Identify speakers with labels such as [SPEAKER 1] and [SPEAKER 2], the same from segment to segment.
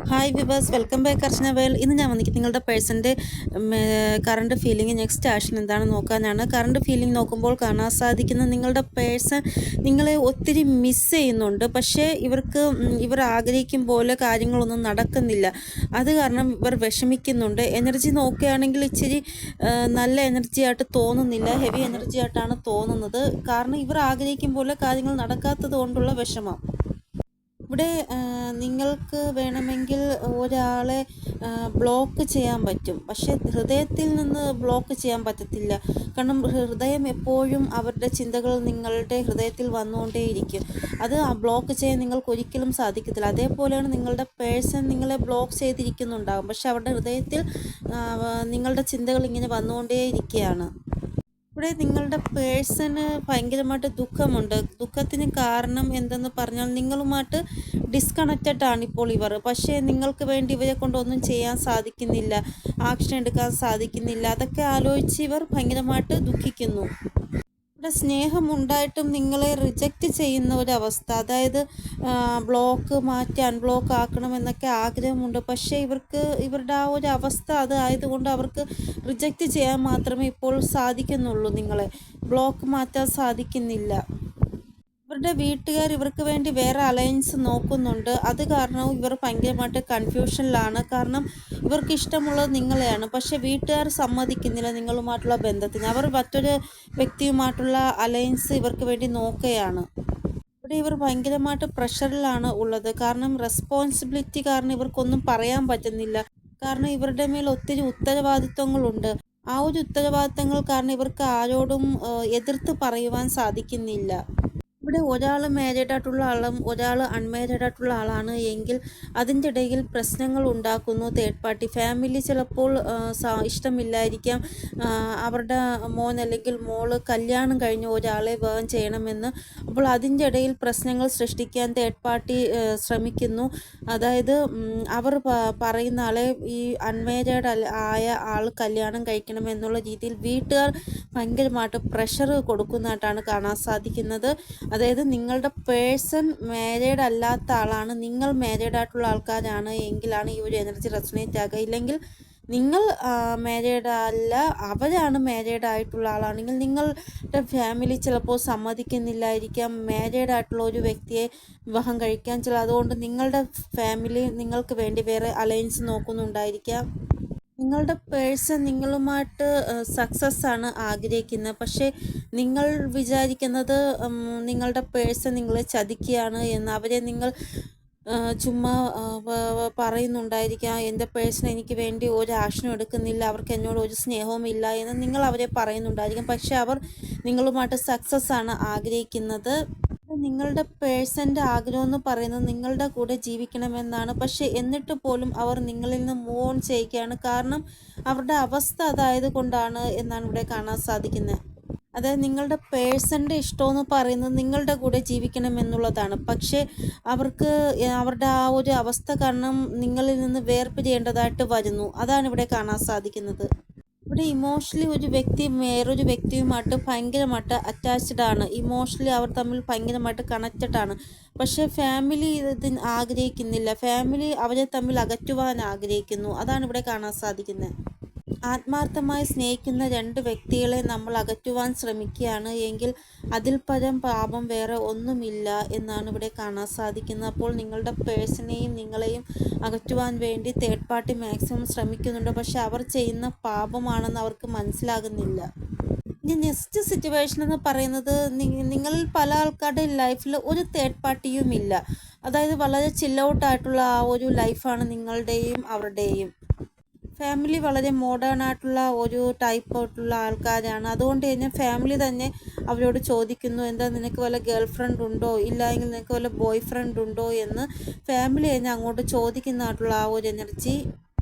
[SPEAKER 1] Hi viewers, welcome back അർച്ചന വേൽ. ഇന്ന് ഞാൻ വന്നിരിക്കുന്നത് നിങ്ങളുടെ പേഴ്സൻ്റെ കറണ്ട് ഫീലിംഗ് നെക്സ്റ്റ് ആക്ഷൻ എന്താണെന്ന് നോക്കാനാണ്. കറണ്ട് ഫീലിംഗ് നോക്കുമ്പോൾ കാണാൻ സാധിക്കുന്ന നിങ്ങളുടെ പേഴ്സൺ നിങ്ങളെ ഒത്തിരി മിസ് ചെയ്യുന്നുണ്ട്. പക്ഷേ ഇവർ ആഗ്രഹിക്കും പോലെ കാര്യങ്ങളൊന്നും നടക്കുന്നില്ല. അത് കാരണം ഇവർ വിഷമിക്കുന്നുണ്ട്. എനർജി നോക്കുകയാണെങ്കിൽ ഇച്ചിരി നല്ല എനർജി ആയിട്ട് തോന്നുന്നില്ല, ഹെവി എനർജി ആയിട്ടാണ് തോന്നുന്നത്. കാരണം ഇവർ ആഗ്രഹിക്കും പോലെ കാര്യങ്ങൾ നടക്കാത്തത് കൊണ്ടുള്ള വിഷമം. ഇവിടെ നിങ്ങൾക്ക് വേണമെങ്കിൽ ഒരാളെ ബ്ലോക്ക് ചെയ്യാൻ പറ്റും. പക്ഷേ ഹൃദയത്തിൽ നിന്ന് ബ്ലോക്ക് ചെയ്യാൻ പറ്റത്തില്ല. കാരണം ഹൃദയം എപ്പോഴും അവരുടെ ചിന്തകൾ നിങ്ങളുടെ ഹൃദയത്തിൽ വന്നുകൊണ്ടേയിരിക്കും. അത് ബ്ലോക്ക് ചെയ്യാൻ നിങ്ങൾക്ക് ഒരിക്കലും സാധിക്കത്തില്ല. അതേപോലെയാണ് നിങ്ങളുടെ പേഴ്സൺ നിങ്ങളെ ബ്ലോക്ക് ചെയ്തിരിക്കുന്നുണ്ടാകും. പക്ഷെ അവരുടെ ഹൃദയത്തിൽ നിങ്ങളുടെ ചിന്തകൾ ഇങ്ങനെ വന്നുകൊണ്ടേയിരിക്കുകയാണ്. ഇവിടെ നിങ്ങളുടെ പേഴ്സണ് ഭയങ്കരമായിട്ട് ദുഃഖമുണ്ട്. ദുഃഖത്തിന് കാരണം എന്തെന്ന് പറഞ്ഞാൽ നിങ്ങളുമായിട്ട് ഡിസ്കണക്റ്റഡ് ആണ് ഇപ്പോൾ ഇവർ. പക്ഷേ നിങ്ങൾക്ക് വേണ്ടി ഇവരെ കൊണ്ടൊന്നും ചെയ്യാൻ സാധിക്കുന്നില്ല, ആക്ഷൻ എടുക്കാൻ സാധിക്കുന്നില്ല. അതൊക്കെ ആലോചിച്ച് ഇവർ ഭയങ്കരമായിട്ട് ദുഃഖിക്കുന്നു. ഇവിടെ സ്നേഹമുണ്ടായിട്ടും നിങ്ങളെ റിജക്റ്റ് ചെയ്യുന്ന ഒരവസ്ഥ, അതായത് ബ്ലോക്ക് മാറ്റി അൺബ്ലോക്ക് ആക്കണമെന്നൊക്കെ ആഗ്രഹമുണ്ട്. പക്ഷേ ഇവരുടെ ആ ഒരു അവസ്ഥ അത് ആയതുകൊണ്ട് അവർക്ക് റിജക്റ്റ് ചെയ്യാൻ മാത്രമേ ഇപ്പോൾ സാധിക്കുന്നുള്ളൂ. നിങ്ങളെ ബ്ലോക്ക് മാറ്റാൻ സാധിക്കുന്നില്ല. ഇവരുടെ വീട്ടുകാർ ഇവർക്ക് വേണ്ടി വേറെ അലയൻസ് നോക്കുന്നുണ്ട്. അത് കാരണവും ഇവർ ഭയങ്കരമായിട്ട് കൺഫ്യൂഷനിലാണ്. കാരണം ഇവർക്ക് ഇഷ്ടമുള്ളത് നിങ്ങളെയാണ്. പക്ഷേ വീട്ടുകാർ സമ്മതിക്കുന്നില്ല നിങ്ങളുമായിട്ടുള്ള ബന്ധത്തിന്. അവർ മറ്റൊരു വ്യക്തിയുമായിട്ടുള്ള അലയൻസ് ഇവർക്ക് വേണ്ടി നോക്കുകയാണ്. ഇവിടെ ഇവർ ഭയങ്കരമായിട്ട് പ്രഷറിലാണ് ഉള്ളത്. കാരണം റെസ്പോൺസിബിലിറ്റി കാരണം ഇവർക്കൊന്നും പറയാൻ പറ്റുന്നില്ല. കാരണം ഇവരുടെ മേൽ ഒത്തിരി ഉത്തരവാദിത്വങ്ങളുണ്ട്. ആ ഒരു ഉത്തരവാദിത്തങ്ങൾ കാരണം ഇവർക്ക് ആരോടും എതിർത്ത് പറയുവാൻ സാധിക്കുന്നില്ല. ഇവിടെ ഒരാൾ മാരീഡ് ആയിട്ടുള്ള ആളും ഒരാൾ അൺമാരീഡ് ആയിട്ടുള്ള ആളാണ് എങ്കിൽ അതിൻ്റെ ഇടയിൽ പ്രശ്നങ്ങൾ ഉണ്ടാക്കുന്നു തേർഡ് പാർട്ടി. ഫാമിലി ചിലപ്പോൾ ഇഷ്ടമില്ലായിരിക്കാം അവരുടെ മോൻ അല്ലെങ്കിൽ മോള് കല്യാണം കഴിഞ്ഞ് ഒരാളെ വിവാഹം ചെയ്യണമെന്ന്. അപ്പോൾ അതിൻ്റെ ഇടയിൽ പ്രശ്നങ്ങൾ സൃഷ്ടിക്കാൻ തേർഡ് പാർട്ടി ശ്രമിക്കുന്നു. അതായത് അവർ പറയുന്ന ആളെ ഈ അൺമാരീഡ് ആയ ആൾ കല്യാണം കഴിക്കണമെന്നുള്ള രീതിയിൽ വീട്ടുകാർ ഭയങ്കരമായിട്ട് പ്രഷർ കൊടുക്കുന്നതായിട്ടാണ് കാണാൻ സാധിക്കുന്നത്. അതായത് നിങ്ങളുടെ പേഴ്സൺ മാരീഡ് അല്ലാത്ത ആളാണ്, നിങ്ങൾ മാരീഡ് ആയിട്ടുള്ള ആൾക്കാരാണ് എങ്കിലാണ് ഈ ഒരു എനർജി റെസൊണേറ്റ് ആകുക. ഇല്ലെങ്കിൽ നിങ്ങൾ മാരീഡ് അല്ല, അവരാണ് മാരീഡ് ആയിട്ടുള്ള ആളാണെങ്കിൽ നിങ്ങളുടെ ഫാമിലി ചിലപ്പോൾ സമ്മതിക്കുന്നില്ലായിരിക്കാം മാരീഡ് ആയിട്ടുള്ള ഒരു വ്യക്തിയെ വിവാഹം കഴിക്കാൻ. അതുകൊണ്ട് നിങ്ങളുടെ ഫാമിലി നിങ്ങൾക്ക് വേണ്ടി വേറെ അലയൻസ് നോക്കുന്നുണ്ടായിരിക്കാം. നിങ്ങളുടെ പേഴ്സൺ നിങ്ങളുമായിട്ട് സക്സസ് ആണ് ആഗ്രഹിക്കുന്നത്. പക്ഷേ നിങ്ങൾ വിചാരിക്കുന്നത് നിങ്ങളുടെ പേഴ്സൺ നിങ്ങളെ ചതിക്കുകയാണ് എന്ന്. അവരെ നിങ്ങൾ ചുമ്മാ പറയുന്നുണ്ടായിരിക്കാം, എൻ്റെ പേഴ്സൺ എനിക്ക് വേണ്ടി ഒരു ആക്ഷനും എടുക്കുന്നില്ല, അവർക്ക് എന്നോട് ഒരു സ്നേഹവും ഇല്ല എന്ന് നിങ്ങൾ അവരെ പറയുന്നുണ്ടായിരിക്കും. പക്ഷേ അവർ നിങ്ങളുമായിട്ട് സക്സസ് ആണ് ആഗ്രഹിക്കുന്നത്. നിങ്ങളുടെ പേഴ്സൻ്റെ ആഗ്രഹം എന്ന് പറയുന്നത് നിങ്ങളുടെ കൂടെ ജീവിക്കണമെന്നാണ്. പക്ഷേ എന്നിട്ട് പോലും അവർ നിങ്ങളിൽ നിന്ന് മൂവ് ഓൺ ചെയ്യുകയാണ്. കാരണം അവരുടെ അവസ്ഥ അതായത് കൊണ്ടാണ് എന്നാണ് ഇവിടെ കാണാൻ സാധിക്കുന്നത്. അതായത് നിങ്ങളുടെ പേഴ്സൻ്റെ ഇഷ്ടമെന്ന് പറയുന്നത് നിങ്ങളുടെ കൂടെ ജീവിക്കണമെന്നുള്ളതാണ്. പക്ഷേ അവരുടെ ആ ഒരു അവസ്ഥ കാരണം നിങ്ങളിൽ നിന്ന് വേർപിരിയേണ്ടതായിട്ട് വരുന്നു. അതാണ് ഇവിടെ കാണാൻ സാധിക്കുന്നത്. ഇവിടെ ഇമോഷണലി ഒരു വ്യക്തി വേറൊരു വ്യക്തിയുമായിട്ട് ഭയങ്കരമായിട്ട് അറ്റാച്ച്ഡ് ആണ്. ഇമോഷണലി അവർ തമ്മിൽ ഭയങ്കരമായിട്ട് കണക്റ്റഡ് ആണ്. പക്ഷേ ഫാമിലി ഇതിന് ആഗ്രഹിക്കുന്നില്ല. ഫാമിലി അവരെ തമ്മിൽ അകറ്റുവാൻ ആഗ്രഹിക്കുന്നു. അതാണ് ഇവിടെ കാണാൻ സാധിക്കുന്നത്. ആത്മാർത്ഥമായി സ്നേഹിക്കുന്ന രണ്ട് വ്യക്തികളെ നമ്മൾ അകറ്റുവാൻ ശ്രമിക്കുകയാണ് എങ്കിൽ അതിൽ പരം പാപം വേറെ ഒന്നുമില്ല എന്നാണ് ഇവിടെ കാണാൻ സാധിക്കുന്നത്. അപ്പോൾ നിങ്ങളുടെ പേഴ്സണെയും നിങ്ങളെയും അകറ്റുവാൻ വേണ്ടി തേർഡ് പാർട്ടി മാക്സിമം ശ്രമിക്കുന്നുണ്ട്. പക്ഷെ അവർ ചെയ്യുന്ന പാപമാണെന്ന് അവർക്ക് മനസ്സിലാകുന്നില്ല. ഇനി നെക്സ്റ്റ് സിറ്റുവേഷൻ എന്ന് പറയുന്നത് നിങ്ങളിൽ പല ആൾക്കാരുടെ ലൈഫിൽ ഒരു തേർഡ് പാർട്ടിയും ഇല്ല. അതായത് വളരെ ചില്ലൗട്ടായിട്ടുള്ള ആ ഒരു ലൈഫാണ് നിങ്ങളുടെയും അവരുടെയും. ഫാമിലി വളരെ മോഡേൺ ആയിട്ടുള്ള ഒരു ടൈപ്പ് ആയിട്ടുള്ള ആൾക്കാരാണ്. അതുകൊണ്ട് തന്നെ ഫാമിലി തന്നെ അവരോട് ചോദിക്കുന്നു, എന്താ നിനക്ക് വല്ല ഗേൾ ഫ്രണ്ട് ഉണ്ടോ, ഇല്ല എങ്കിൽ നിനക്ക് വല്ല ബോയ് ഫ്രണ്ട് ഉണ്ടോ എന്ന് ഫാമിലി തന്നെ അങ്ങോട്ട് ചോദിക്കുന്നതായിട്ടുള്ള ആ ഒരു എനർജി.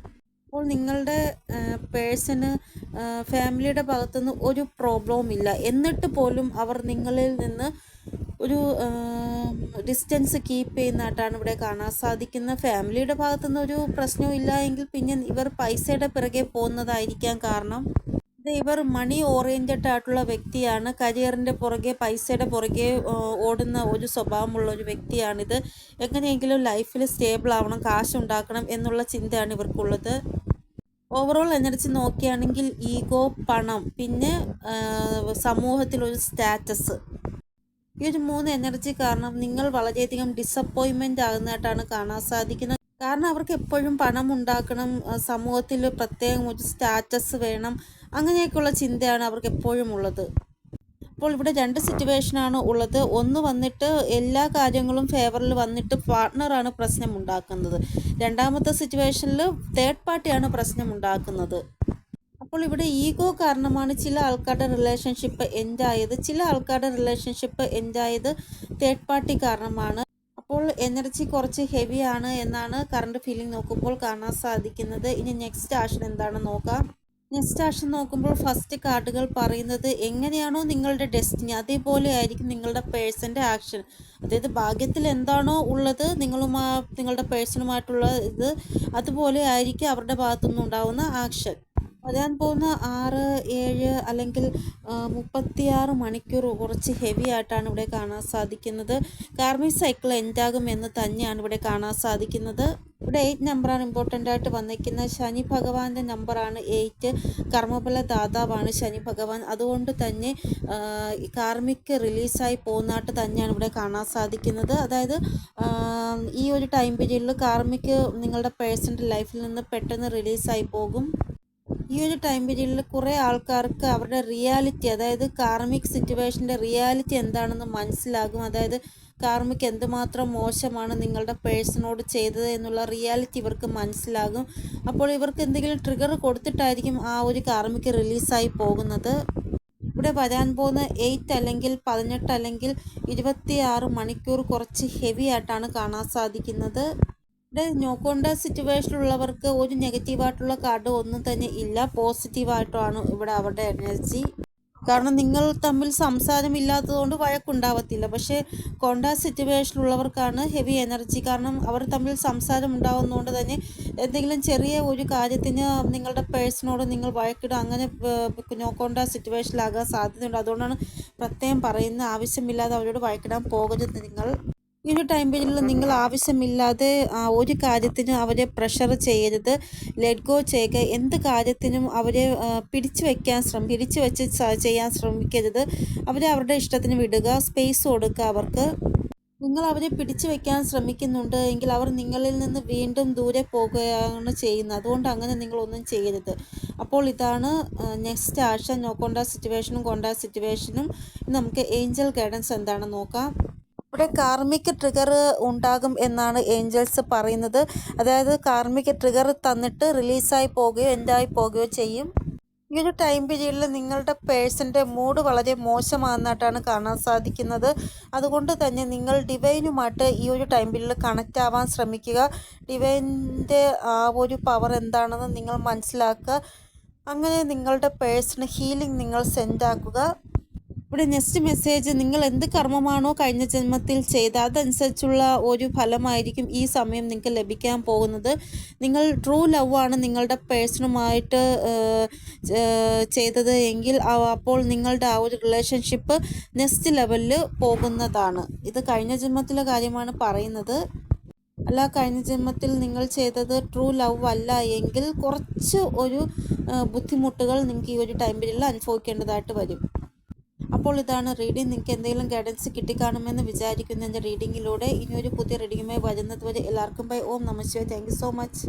[SPEAKER 1] അപ്പോൾ നിങ്ങളുടെ പേഴ്സണ് ഫാമിലിയുടെ ഭാഗത്തുനിന്ന് ഒരു പ്രോബ്ലവും ഇല്ല. എന്നിട്ട് പോലും അവർ നിങ്ങളിൽ നിന്ന് ഒരു ഡിസ്റ്റൻസ് കീപ്പ് ചെയ്യുന്നതായിട്ടാണ് ഇവിടെ കാണാൻ സാധിക്കുന്നത്. ഫാമിലിയുടെ ഭാഗത്തുനിന്ന് ഒരു പ്രശ്നവും ഇല്ല എങ്കിൽ പിന്നെ ഇവർ പൈസയുടെ പിറകെ പോകുന്നതായിരിക്കാം കാരണം. ഇവർ മണി ഓറിയൻറ്റഡ് ആയിട്ടുള്ള വ്യക്തിയാണ്. കരിയറിൻ്റെ പുറകെ പൈസയുടെ പുറകെ ഓടുന്ന ഒരു സ്വഭാവമുള്ള ഒരു വ്യക്തിയാണിത്. എങ്ങനെയെങ്കിലും ലൈഫിൽ സ്റ്റേബിൾ ആവണം, കാശുണ്ടാക്കണം എന്നുള്ള ചിന്തയാണ് ഇവർക്കുള്ളത്. ഓവറോൾ എനർജി നോക്കുകയാണെങ്കിൽ ഈഗോ, പണം, പിന്നെ സമൂഹത്തിലൊരു സ്റ്റാറ്റസ്, ഈ ഒരു 3 എനർജി കാരണം നിങ്ങൾ വളരെയധികം ഡിസപ്പോയിൻമെൻ്റ് ആകുന്നതായിട്ടാണ് കാണാൻ സാധിക്കുന്നത്. കാരണം അവർക്ക് എപ്പോഴും പണം ഉണ്ടാക്കണം, സമൂഹത്തിൽ പ്രത്യേകം ഒരു സ്റ്റാറ്റസ് വേണം, അങ്ങനെയൊക്കെയുള്ള ചിന്തയാണ് അവർക്ക് എപ്പോഴും ഉള്ളത്. അപ്പോൾ ഇവിടെ 2 സിറ്റുവേഷനാണ് ഉള്ളത്. ഒന്ന് വന്നിട്ട് എല്ലാ കാര്യങ്ങളും ഫേവറിൽ വന്നിട്ട് പാർട്ട്ണറാണ് പ്രശ്നം ഉണ്ടാക്കുന്നത്. രണ്ടാമത്തെ സിറ്റുവേഷനിൽ തേർഡ് പാർട്ടിയാണ് പ്രശ്നം ഉണ്ടാക്കുന്നത്. അപ്പോൾ ഇവിടെ ഈഗോ കാരണമാണ് ചില ആൾക്കാരുടെ റിലേഷൻഷിപ്പ് എൻഡായത്. ചില ആൾക്കാരുടെ റിലേഷൻഷിപ്പ് എൻഡായത് തേർഡ് പാർട്ടി കാരണമാണ്. അപ്പോൾ എനർജി കുറച്ച് ഹെവിയാണ് എന്നാണ് കറണ്ട് ഫീലിംഗ് നോക്കുമ്പോൾ കാണാൻ സാധിക്കുന്നത്. ഇനി നെക്സ്റ്റ് ആക്ഷൻ എന്താണെന്ന് നോക്കാം. നെക്സ്റ്റ് ആക്ഷൻ നോക്കുമ്പോൾ ഫസ്റ്റ് കാർഡുകൾ പറയുന്നത് എങ്ങനെയാണോ നിങ്ങളുടെ ഡെസ്റ്റിനി അതേപോലെ ആയിരിക്കും നിങ്ങളുടെ പേഴ്സൻ്റെ ആക്ഷൻ. അതായത് ഭാഗ്യത്തിൽ എന്താണോ ഉള്ളത് നിങ്ങളുടെ പേഴ്സണുമായിട്ടുള്ള ഇത്, അതുപോലെ ആയിരിക്കും അവരുടെ ഭാഗത്തുനിന്ന് ഉണ്ടാകുന്ന ആക്ഷൻ. വരാൻ പോകുന്ന 6, 7 അല്ലെങ്കിൽ 36 മണിക്കൂർ കുറച്ച് ഹെവി ആയിട്ടാണ് ഇവിടെ കാണാൻ സാധിക്കുന്നത്. കാർമിക് സൈക്കിൾ എൻഡാകുമെന്ന് തന്നെയാണ് ഇവിടെ കാണാൻ സാധിക്കുന്നത്. ഇവിടെ 8 നമ്പറാണ് ഇമ്പോർട്ടൻ്റ് ആയിട്ട് വന്നിരിക്കുന്നത്. ശനി ഭഗവാന്റെ നമ്പറാണ് 8. കർമ്മഫല ദാതാവാണ് ശനി ഭഗവാൻ. അതുകൊണ്ട് തന്നെ കാർമിക് റിലീസായി പോകുന്നതായിട്ട് തന്നെയാണ് ഇവിടെ കാണാൻ സാധിക്കുന്നത്. അതായത് ഈ ഒരു ടൈം പീരീഡിൽ കാർമിക് നിങ്ങളുടെ പേഴ്സൻ്റെ ലൈഫിൽ നിന്ന് പെട്ടെന്ന് റിലീസായി പോകും. ഈ ഒരു ടൈം പീരീഡിൽ കുറേ ആൾക്കാർക്ക് അവരുടെ റിയാലിറ്റി, അതായത് കാർമിക് സിറ്റുവേഷൻ്റെ റിയാലിറ്റി എന്താണെന്ന് മനസ്സിലാകും. അതായത് കാർമിക് എന്തുമാത്രം മോശമാണ് നിങ്ങളുടെ പേഴ്സണോട് ചെയ്തത് എന്നുള്ള റിയാലിറ്റി ഇവർക്ക് മനസ്സിലാകും. അപ്പോൾ ഇവർക്ക് എന്തെങ്കിലും ട്രിഗർ കൊടുത്തിട്ടായിരിക്കും ആ ഒരു കാർമിക് റിലീസായി പോകുന്നത്. ഇവിടെ വരാൻ പോകുന്ന 8 അല്ലെങ്കിൽ 18 അല്ലെങ്കിൽ 26 മണിക്കൂർ കുറച്ച് ഹെവി ആയിട്ടാണ് കാണാൻ സാധിക്കുന്നത്. ഇവിടെ നോക്കേണ്ട സിറ്റുവേഷനിലുള്ളവർക്ക് ഒരു നെഗറ്റീവായിട്ടുള്ള കാർഡ് ഒന്നും തന്നെ ഇല്ല. പോസിറ്റീവായിട്ടാണ് ഇവിടെ അവരുടെ എനർജി. കാരണം നിങ്ങൾ തമ്മിൽ സംസാരമില്ലാത്തതുകൊണ്ട് വഴക്കുണ്ടാവത്തില്ല. പക്ഷേ കോണ്ടാക്ട് സിറ്റുവേഷനിലുള്ളവർക്കാണ് ഹെവി എനർജി. കാരണം അവർ തമ്മിൽ സംസാരം ഉണ്ടാകുന്നതുകൊണ്ട് തന്നെ എന്തെങ്കിലും ചെറിയ ഒരു കാര്യത്തിന് നിങ്ങളുടെ പേഴ്സണോട് നിങ്ങൾ വഴക്കിടുക, അങ്ങനെ നോ കോണ്ടാക്ട് സിറ്റുവേഷനിലാകാൻ സാധ്യതയുണ്ട്. അതുകൊണ്ടാണ് പ്രത്യേകം പറയുന്നത്, ആവശ്യമില്ലാതെ അവരോട് വഴക്കിടാൻ പോകരുത് നിങ്ങൾ. ഈ ഒരു ടൈം പീരീഡിൽ നിങ്ങൾ ആവശ്യമില്ലാതെ ഒരു കാര്യത്തിനും അവരെ പ്രഷർ ചെയ്യരുത്, ലെറ്റ് ഗോ ചെയ്യുക. എന്ത് കാര്യത്തിനും അവരെ പിടിച്ചു വെച്ച് ചെയ്യാൻ ശ്രമിക്കരുത്. അവരെ അവരുടെ ഇഷ്ടത്തിന് വിടുക, സ്പേസ് കൊടുക്കുക അവർക്ക്. നിങ്ങൾ അവരെ പിടിച്ചു വെക്കാൻ ശ്രമിക്കുന്നുണ്ട് എങ്കിൽ അവർ നിങ്ങളിൽ നിന്ന് വീണ്ടും ദൂരെ പോകുകയാണ് ചെയ്യുന്നത്. അതുകൊണ്ട് അങ്ങനെ നിങ്ങളൊന്നും ചെയ്യരുത്. അപ്പോൾ ഇതാണ് നെക്സ്റ്റ് ആക്ഷൻ. നോ കോണ്ടാക്ട് സിറ്റുവേഷനും കോണ്ടാക്ട് സിറ്റുവേഷനും. നമുക്ക് ഏഞ്ചൽ ഗൈഡൻസ് എന്താണെന്ന് നോക്കാം. ഇവിടെ കാർമിക് ട്രിഗർ ഉണ്ടാകും എന്നാണ് ഏഞ്ചൽസ് പറയുന്നത്. അതായത് കാർമിക് ട്രിഗർ തന്നിട്ട് റിലീസായി പോവുകയോ എൻഡായി പോവുകയോ ചെയ്യും. ഈ ഒരു ടൈം പീരീഡിൽ നിങ്ങളുടെ പേഴ്സൻ്റെ മൂഡ് വളരെ മോശമാണെന്നായിട്ടാണ് കാണാൻ സാധിക്കുന്നത്. അതുകൊണ്ട് തന്നെ നിങ്ങൾ ഡിവൈനുമായിട്ട് ഈ ഒരു ടൈം പീരീഡിൽ കണക്റ്റ് ആവാൻ ശ്രമിക്കുക. ഡിവൈൻ്റെ ആ ഒരു പവർ എന്താണെന്ന് നിങ്ങൾ മനസ്സിലാക്കുക. അങ്ങനെ നിങ്ങളുടെ പേഴ്സണ് ഹീലിംഗ് നിങ്ങൾ സെൻഡ് ആക്കുക. ഇവിടെ നെക്സ്റ്റ് മെസ്സേജ്, നിങ്ങൾ എന്ത് കർമ്മമാണോ കഴിഞ്ഞ ജന്മത്തിൽ ചെയ്ത അതനുസരിച്ചുള്ള ഒരു ഫലമായിരിക്കും ഈ സമയം നിങ്ങൾക്ക് ലഭിക്കാൻ പോകുന്നത്. നിങ്ങൾ ട്രൂ ലവ് ആണ് നിങ്ങളുടെ പേഴ്സണുമായിട്ട് ചെയ്തത് എങ്കിൽ അപ്പോൾ നിങ്ങളുടെ ആ ഒരു റിലേഷൻഷിപ്പ് നെക്സ്റ്റ് ലെവലിൽ പോകുന്നതാണ്. ഇത് കഴിഞ്ഞ ജന്മത്തിലെ കാര്യമാണ് പറയുന്നത്. അല്ല, കഴിഞ്ഞ ജന്മത്തിൽ നിങ്ങൾ ചെയ്തത് ട്രൂ ലവ് അല്ല എങ്കിൽ കുറച്ച് ഒരു ബുദ്ധിമുട്ടുകൾ നിങ്ങൾക്ക് ഈ ഒരു ടൈം പീരീഡിൽ അനുഭവിക്കേണ്ടതായിട്ട് വരും. അപ്പോൾ ഇതാണ് റീഡിംഗ്. നിങ്ങൾക്ക് എന്തെങ്കിലും ഗൈഡൻസ് കിട്ടിക്കാണുമെന്ന് വിചാരിക്കുന്നു എൻ്റെ റീഡിങ്ങിലൂടെ. ഇനിയൊരു പുതിയ റീഡിങ്ങുമായി വരുന്നത് വരെ എല്ലാവർക്കും ബൈ. ഓം നമഃ ശിവായ. Thank you so much.